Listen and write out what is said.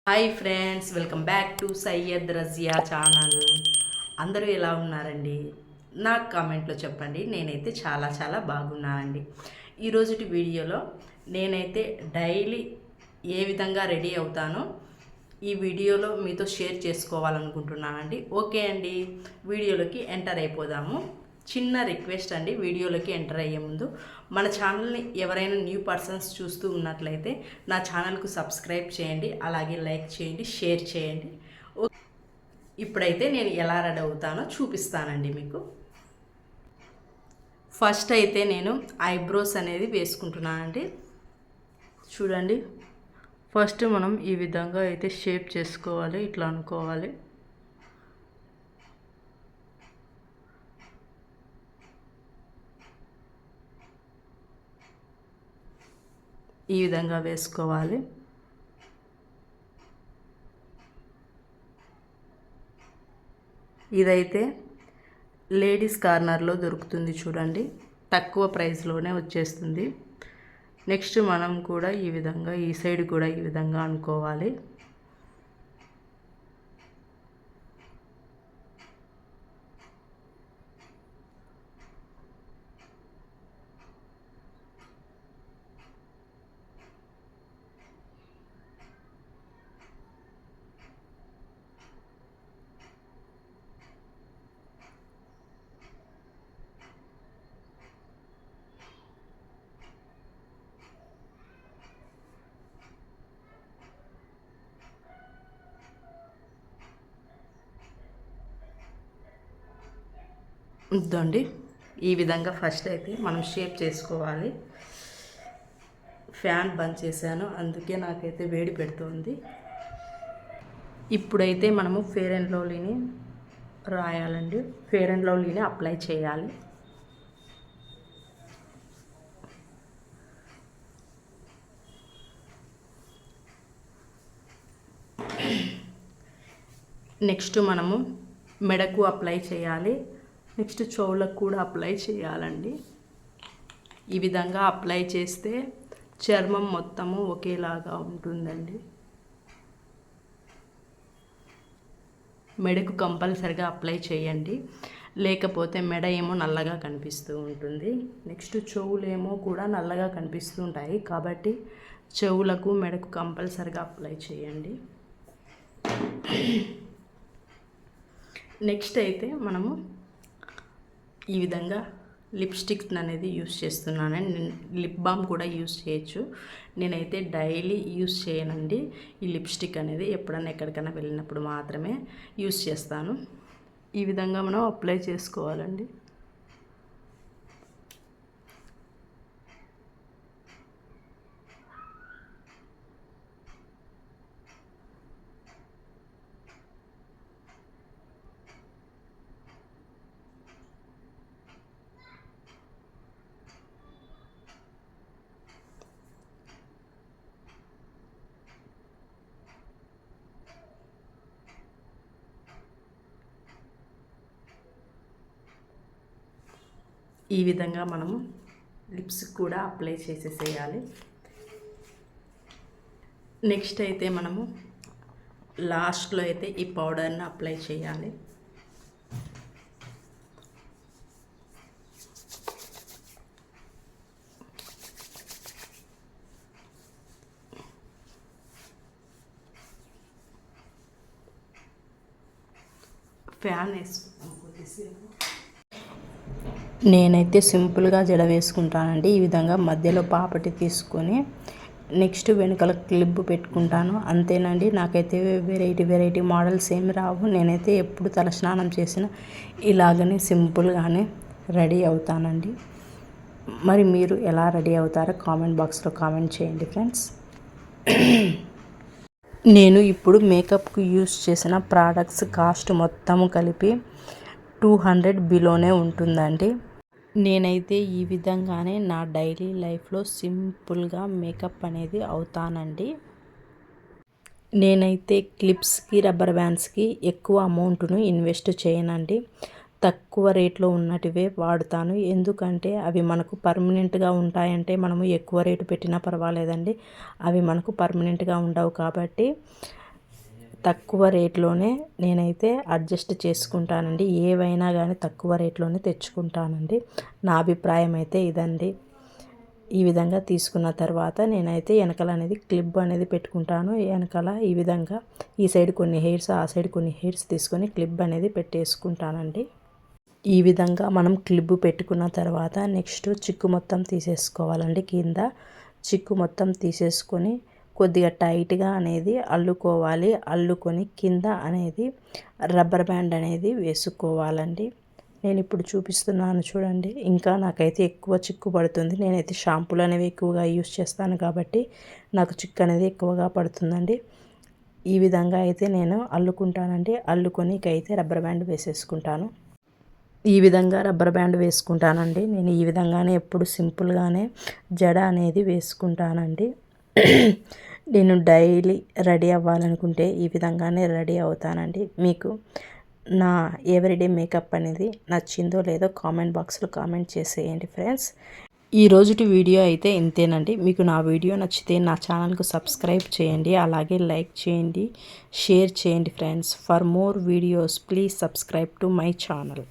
Hi friends, welcome back to Syed Razia channel. అందరూ ఎలా ఉన్నారండి? నాకు కామెంట్లో చెప్పండి. నేనైతే చాలా చాలా బాగున్నానండి. ఈరోజుటి వీడియోలో నేనైతే డైలీ ఏ విధంగా రెడీ అవుతానో ఈ వీడియోలో మీతో షేర్ చేసుకోవాలనుకుంటున్నానండి. ఓకే అండి, వీడియోలోకి ఎంటర్ అయిపోదాము. చిన్న రిక్వెస్ట్ అండి, వీడియోలోకి ఎంటర్ అయ్యే ముందు మన ఛానల్ని ఎవరైనా న్యూ పర్సన్స్ చూస్తూ ఉన్నట్లయితే నా ఛానల్కు సబ్స్క్రైబ్ చేయండి, అలాగే లైక్ చేయండి, షేర్ చేయండి. ఇప్పుడైతే నేను ఎలా రెడీ అవుతానో చూపిస్తానండి మీకు. ఫస్ట్ అయితే నేను ఐబ్రోస్ అనేది వేసుకుంటున్నానండి. చూడండి, ఫస్ట్ మనం ఈ విధంగా అయితే షేప్ చేసుకోవాలి, ఇట్లా అనుకోవాలి. ఈ విధంగా వేసుకోవాలి. ఇదైతే లేడీస్ కార్నర్లో దొరుకుతుంది చూడండి, తక్కువ ప్రైస్లోనే వచ్చేస్తుంది. నెక్స్ట్ మనం కూడా ఈ విధంగా ఈ సైడ్ కూడా ఈ విధంగా అనుకోవాలి. ఇద్దండి, ఈ విధంగా ఫస్ట్ అయితే మనం షేప్ చేసుకోవాలి. ఫ్యాన్ బంద్ చేశాను, అందుకే నాకైతే వేడి పెడుతుంది. ఇప్పుడైతే మనము ఫెయిర్ అండ్ లవ్లీని రాయాలండి, ఫెయిర్ అండ్ లవ్లీని అప్లై చేయాలి. నెక్స్ట్ మనము మెడకు అప్లై చేయాలి, నెక్స్ట్ చెవులకు కూడా అప్లై చేయాలండి. ఈ విధంగా అప్లై చేస్తే చర్మం మొత్తము ఒకేలాగా ఉంటుందండి. మెడకు కంపల్సరిగా అప్లై చేయండి, లేకపోతే మెడ ఏమో నల్లగా కనిపిస్తూ ఉంటుంది. నెక్స్ట్ చెవులేమో కూడా నల్లగా కనిపిస్తూ ఉంటాయి, కాబట్టి చెవులకు మెడకు కంపల్సరిగా అప్లై చేయండి. నెక్స్ట్ అయితే మనము ఈ విధంగా లిప్స్టిక్స్ అనేది యూస్ చేస్తున్నానండి. లిప్ బామ్ కూడా యూస్ చేయొచ్చు, నేనైతే డైలీ యూస్ చేయనండి. ఈ లిప్స్టిక్ అనేది ఎప్పుడన్నా ఎక్కడికైనా వెళ్ళినప్పుడు మాత్రమే యూస్ చేస్తాను. ఈ విధంగా మనం అప్లై చేసుకోవాలండి. ఈ విధంగా మనము లిప్స్ కూడా అప్లై చేసేసేయాలి. నెక్స్ట్ అయితే మనము లాస్ట్లో అయితే ఈ పౌడర్ని అప్లై చేయాలి. ఫ్యాన్ వేసుకుంటాం కొద్దిసేపు. నేనైతే సింపుల్గా జడ వేసుకుంటానండి. ఈ విధంగా మధ్యలో పాపటి తీసుకొని నెక్స్ట్ వెనకాల క్లిప్ పెట్టుకుంటాను, అంతేనండి. నాకైతే వెరైటీ మోడల్స్ ఏమి రావు. నేనైతే ఎప్పుడు తలస్నానం చేసినా ఇలాగనే సింపుల్గానే రెడీ అవుతానండి. మరి మీరు ఎలా రెడీ అవుతారో కామెంట్ బాక్స్లో కామెంట్ చేయండి ఫ్రెండ్స్. నేను ఇప్పుడు మేకప్కు యూస్ చేసిన ప్రోడక్ట్స్ కాస్ట్ మొత్తము కలిపి 200 బిలోనే ఉంటుందండి. నేనైతే ఈ విధంగానే నా డైలీ లైఫ్లో సింపుల్గా మేకప్ అనేది అవుతానండి. నేనైతే క్లిప్స్కి, రబ్బర్ బ్యాండ్స్కి ఎక్కువ అమౌంట్ను ఇన్వెస్ట్ చేయనండి. తక్కువ రేట్లో ఉన్నటివే వాడుతాను, ఎందుకంటే అవి మనకు పర్మనెంట్గా ఉంటాయంటే మనము ఎక్కువ రేటు పెట్టినా పర్వాలేదండి, అవి మనకు పర్మనెంట్గా ఉండవు. కాబట్టి తక్కువ రేట్లోనే నేనైతే అడ్జస్ట్ చేసుకుంటానండి. ఏవైనా కానీ తక్కువ రేట్లోనే తెచ్చుకుంటానండి. నా అభిప్రాయం అయితే ఇదండి. ఈ విధంగా తీసుకున్న తర్వాత నేనైతే వెనకాల అనేది క్లిప్ అనేది పెట్టుకుంటాను. వెనకాల ఈ విధంగా ఈ సైడ్ కొన్ని హెయిర్స్, ఆ సైడ్ కొన్ని హెయిర్స్ తీసుకొని క్లిప్ అనేది పెట్టేసుకుంటానండి. ఈ విధంగా మనం క్లిప్ పెట్టుకున్న తర్వాత నెక్స్ట్ చిక్కు మొత్తం తీసేసుకోవాలండి. కింద చిక్కు మొత్తం తీసేసుకొని కొద్దిగా టైట్గా అనేది అల్లుకోవాలి. అల్లుకొని కింద అనేది రబ్బర్ బ్యాండ్ అనేది వేసుకోవాలండి. నేను ఇప్పుడు చూపిస్తున్నాను చూడండి. ఇంకా నాకైతే ఎక్కువ చిక్కు పడుతుంది. నేనైతే షాంపూలు అనేవి ఎక్కువగా యూస్ చేస్తాను కాబట్టి నాకు చిక్కు అనేది ఎక్కువగా పడుతుందండి. ఈ విధంగా అయితే నేను అల్లుకుంటానండి. అల్లుకొని అయితే రబ్బర్ బ్యాండ్ వేసేసుకుంటాను. ఈ విధంగా రబ్బర్ బ్యాండ్ వేసుకుంటానండి. నేను ఈ విధంగానే ఎప్పుడు సింపుల్గానే జడ అనేది వేసుకుంటానండి. నేను డైలీ రెడీ అవ్వాలనుకుంటే ఈ విధంగానే రెడీ అవుతానండి. మీకు నా ఎవ్రీడే మేకప్ అనేది నచ్చిందో లేదో కామెంట్ బాక్స్లో కామెంట్ చేసేయండి ఫ్రెండ్స్. ఈ రోజుటి వీడియో అయితే ఇంతేనండి. మీకు నా వీడియో నచ్చితే నా ఛానల్కు సబ్స్క్రైబ్ చేయండి, అలాగే లైక్ చేయండి, షేర్ చేయండి friends. For more videos please subscribe to my channel.